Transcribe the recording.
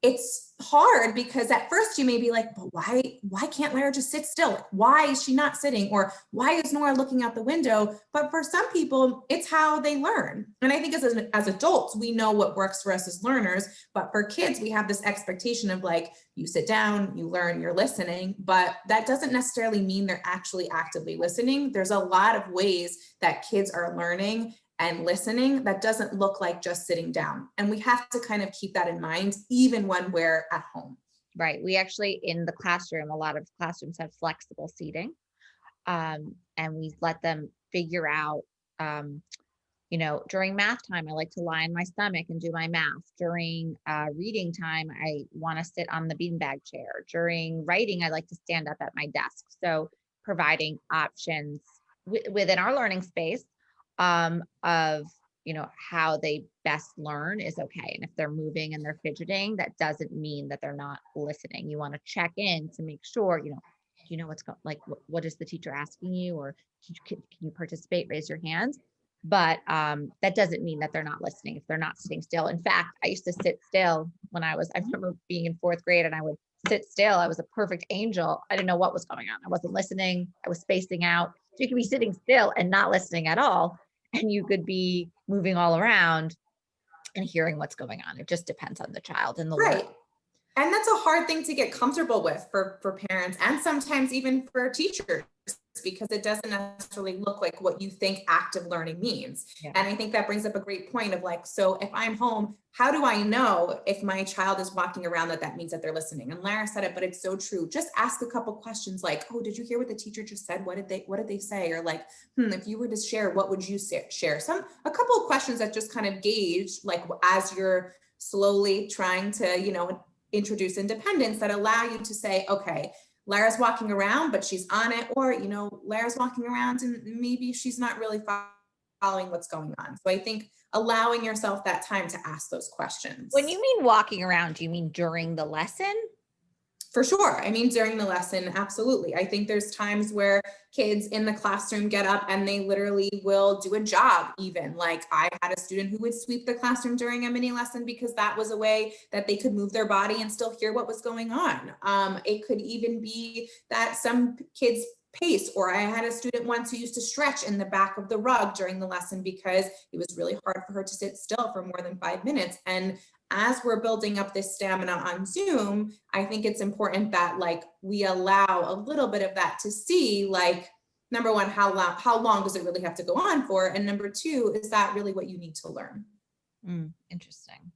it's hard because at first you may be like, but why can't Lara just sit still? Like, why is she not sitting? Or why is Nora looking out the window? But for some people, it's how they learn. And I think as adults, we know what works for us as learners, but for kids, we have this expectation of like, you sit down, you learn, you're listening, but that doesn't necessarily mean they're actually actively listening. There's a lot of ways that kids are learning and listening that doesn't look like just sitting down. And we have to kind of keep that in mind, even when we're at home. Right. We actually, in the classroom, a lot of classrooms have flexible seating. And we let them figure out, during math time, I like to lie on my stomach and do my math. During reading time, I want to sit on the beanbag chair. During writing, I like to stand up at my desk. So providing options within our learning space of how they best learn is okay. And if they're moving and they're fidgeting, that doesn't mean that they're not listening. You want to check in to make sure, do you know what's what is the teacher asking you, or can you participate, raise your hands. But that doesn't mean that they're not listening if they're not sitting still. In fact, I used to sit still I remember being in fourth grade, and I would sit still. I was a perfect angel. I didn't know what was going on. I wasn't listening. I was spacing out. So you could be sitting still and not listening at all, and you could be moving all around and hearing what's going on. It just depends on the child and the learner. Right. And that's a hard thing to get comfortable with for parents and sometimes even for teachers, because it doesn't necessarily look like what you think active learning means. Yeah. And I think that brings up a great point of like, so if I'm home, how do I know if my child is walking around that means that they're listening? And Lara said it, but it's so true. Just ask a couple questions like, oh, did you hear what the teacher just said? What did they say? Or like, if you were to share, what would you share? A couple of questions that just kind of gauge, like as you're slowly trying to, introduce independence, that allow you to say, okay, Lara's walking around, but she's on it. Or, Lara's walking around and maybe she's not really following what's going on. So I think allowing yourself that time to ask those questions. When you mean walking around, do you mean during the lesson? For sure. I mean, during the lesson, absolutely. I think there's times where kids in the classroom get up and they literally will do a job even. Like I had a student who would sweep the classroom during a mini lesson because that was a way that they could move their body and still hear what was going on. It could even be that some kids pace, or I had a student once who used to stretch in the back of the rug during the lesson because it was really hard for her to sit still for more than 5 minutes. And as we're building up this stamina on Zoom, I think it's important that like we allow a little bit of that to see, like, number one, how long does it really have to go on for? And number two, is that really what you need to learn? Interesting.